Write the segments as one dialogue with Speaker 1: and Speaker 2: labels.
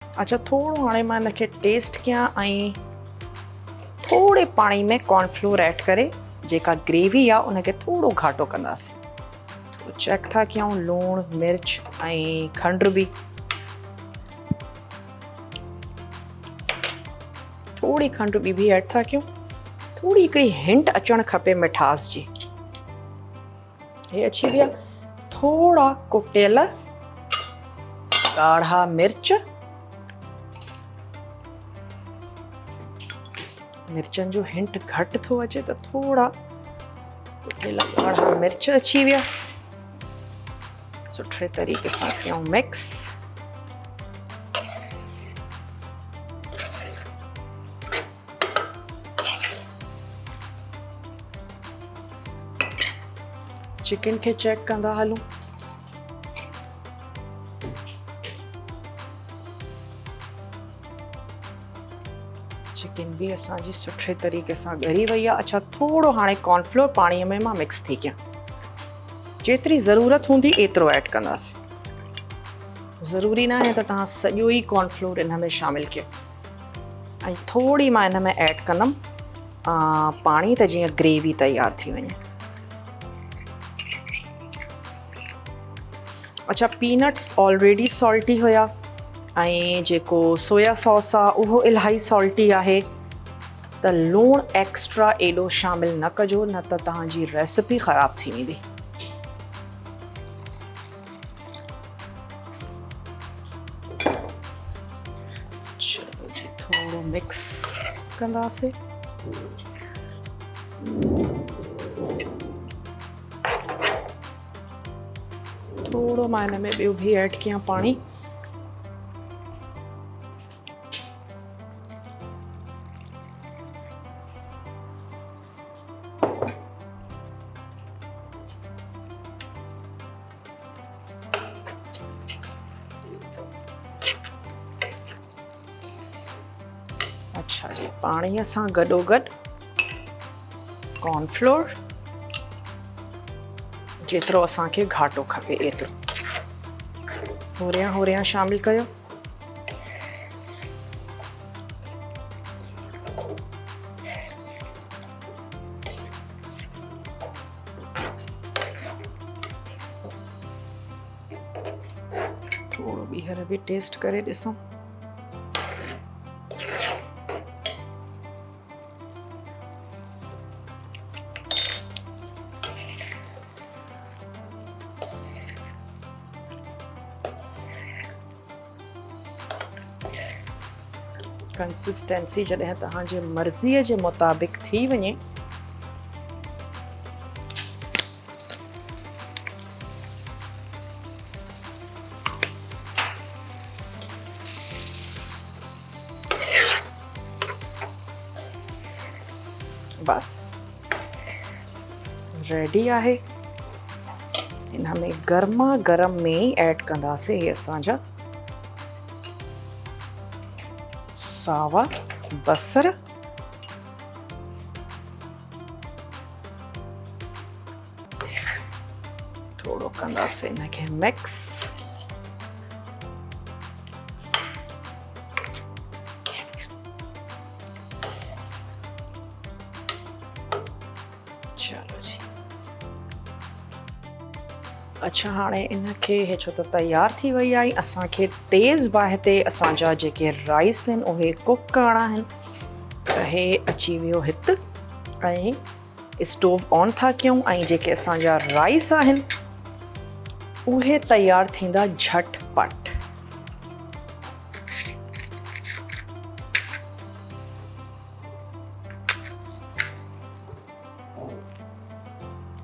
Speaker 1: अच्छा थोड़ो हाणे मां इनखे टेस्ट कयां ऐं थोड़े पाणी में कॉर्नफ्लोर ऐड करे जेका ग्रेवी आहे उनखे थोड़ो घाटो कंदासीं। थोरो चेक था कयूं लूणु मिर्च ऐं खंडु बि थोड़ी खंडु बि ऐड था कयूं। थोड़ी हिकिड़ी हिंट अचणु खपे मिठास जी। हे अची विया। थोड़ा कुटियल ॻाढ़ा मिर्च, मिर्चनि जो हिंट घटि थो अचे त थोड़ा कुटियल ॻाढ़ा मिर्च अची विया। सुठे तरीक़े सां कयूं मिक्स। चिकन खे चेक कंदा हलूं। चिकन भी असांजी सुठे तरीक़े सां ॻरी वई आहे। अच्छा थोड़ो हाणे कॉर्नफ्लोर पाणीअ में मां मिक्स थी कयां। जेतिरी ज़रूरत हूंदी एतिरो ऐड कंदासीं। ज़रूरी न आहे त तव्हां सॼो ई कॉर्नफ्लोर इन में शामिलु कयो। ऐं थोड़ी मां इन में ऐड कंदमि पाणी त जीअं ग्रेवी तयार थी वञे। अच्छा पीनट्स ऑलरेडी सॉल्टी हुया ऐं जेको सोया सॉस आहे उहो इलाही सॉल्टी आहे त लूणु एक्स्ट्रा एॾो शामिलु न कजो, न त तव्हांजी रेसिपी ख़राबु थी वेंदी। चलो जी थोड़ो मिक्स कंदासीं। थोड़ो मां हिन में ॿियो बि ऐड कयां पाणी। अच्छा जी पाणीअ सां गॾोगॾु कॉर्नफ्लोर जेतिरो असांखे घाटो खपे एतिरो होरियां शामिलु कयो। थोड़ो ॿीहर बि टेस्ट करे ॾिसूं। कंसिस्टेंसी जॾहिं तव्हांजे मर्ज़ीअ जे मुताबिक़ थी वञे बस रेडी आहे। इन में गर्मा गरम में ई ऐड कंदासीं हे असांजा सावा बसर। थोड़ो कंदासीं इनखे मिक्स। चलो जी अच्छा हाणे इनखे हे छो त तयार थी वई आहे। असांखे तेज़ बाहि ते असांजा जेके राइस आहिनि उहे कुक करणा आहिनि त हे अची वियो हिते ऐं स्टोव ऑन था कयूं ऐं जेके असांजा राइस आहिनि उहे तयार थींदा झटपट।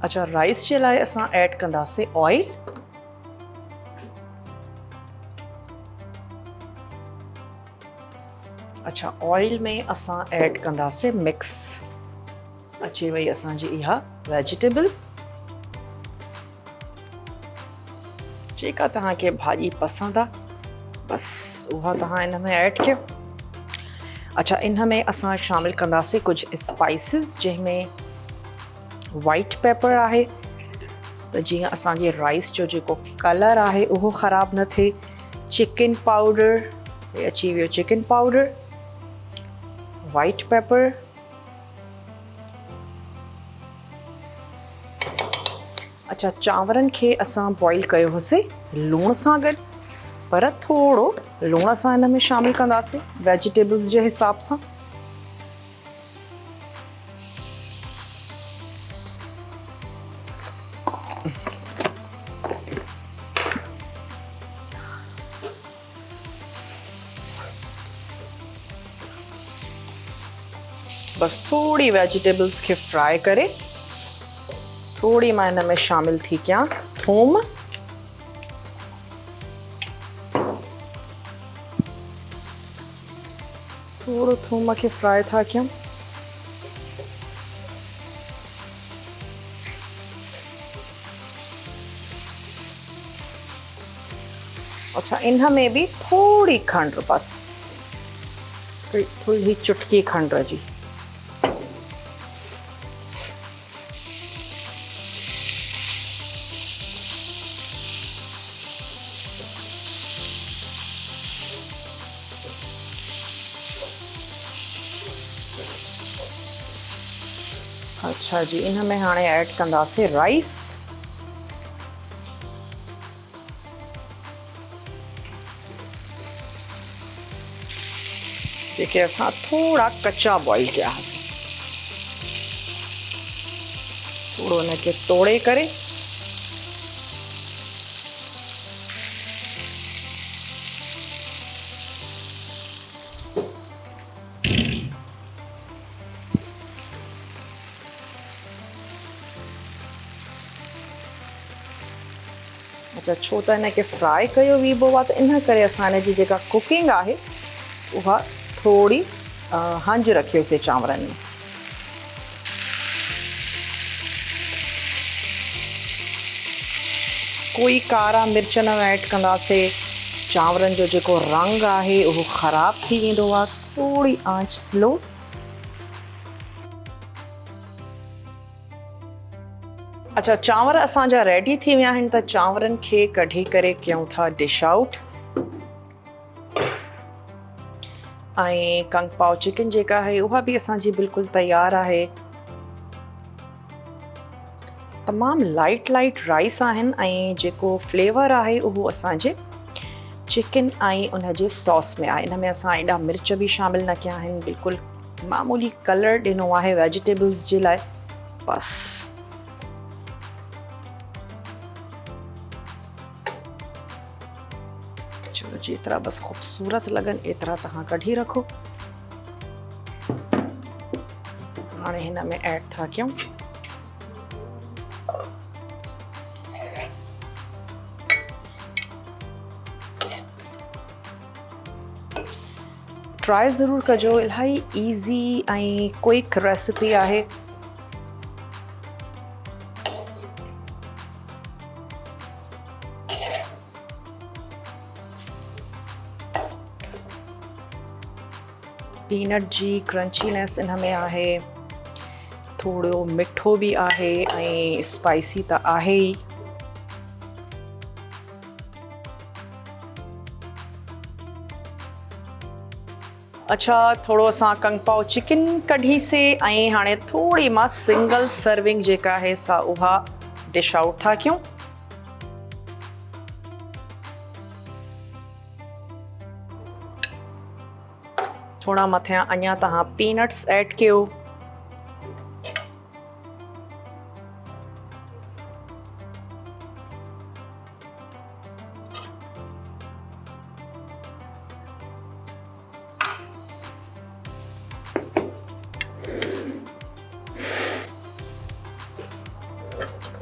Speaker 1: अच्छा राइस जे लाइ असां ऐड कंदासीं ऑयल। अच्छा ऑयल में असां ऐड कंदासीं मिक्स। अची वई असांजी इहा वेजिटेबल। जेका तव्हांखे भाॼी पसंदि आहे बसि उहा तव्हां इन में ऐड कयो। अच्छा इन में असां शामिलु कंदासीं कुझु स्पाइसिस जंहिंमें वाइट पेपर आहे त जीअं असांजे राइस जो जेको कलर आहे उहो ख़राबु न थिए। चिकन पाउडर, हे अची वियो चिकन पाउडर, वाइट पेपर, अच्छा चांवरनि खे असां बॉइल कयो हुसीं लूण सां गॾु, पर थोरो लूण सां हिन में शामिल कंदासीं वेजिटेबल्स जे हिसाब सां। बस थोड़ी वेजिटेबल्स खे फ्राई करे थोड़ी मां हिन में शामिल थी कयां थूम, थोड़ो थूम खे फ्राई था कयां। अच्छा इन में भी थोड़ी खंड, बस थोड़ी चुटकी खंड जी। अच्छा जी, इन में हाणे ऐड कंदासीं राइस। जेके असां थोड़ा कच्चा बॉइल किया हुआसीं, थोड़ो इनके तोड़े करे अच्छा छो त इनके फ्राई कयो वीबो आहे त इन करे असां हिन जी जेका कुकिंग आहे उहा थोड़ी हंज रखियोसीं चांवरनि में। कोई कारा मिर्च न ऐड कंदासीं, चांवरनि जो जेको रंग आहे उहो ख़राब थी वेंदो आहे। थोड़ी आंच स्लो। अच्छा चांवर असांजा रेडी थी विया आहिनि, त चांवरनि खे कढी करे कयूं था डिश आउट। ऐं कंग पाव चिकन जेका आहे उहा बि असांजी बिल्कुलु तयारु आहे। तमामु लाइट राइस आहिनि ऐं जेको फ्लेवर आहे उहो असांजे चिकन ऐं उनजे सॉस में आहे। इन में असां एॾा मिर्च बि शामिल न कया आहिनि, बिल्कुलु मामूली कलर ॾिनो आहे वेजिटेबल्स जे लाइ बस। चलो जेतिरा बस ख़ूबसूरत लॻनि एतिरा तव्हां कढी रखो। हाणे हिन में ऐड था कयूं ट्राई ज़रूर कजो, इलाही ईज़ी ऐं क्विक रेसिपी आहे। पीनट जी क्रंचीनेस इन में आहे, थोड़ो मिठो भी आहे ऐं स्पाइसी त आहे ही। अच्छा थोड़ो असां कंग पाव चिकन कढीसीं ऐं हाणे थोड़ी मां सिंगल सर्विंग जेका आहे सा उहा डिश आउट था कयूं। थोड़ा मथियां अञा तव्हां पीनट्स ऐड कयो।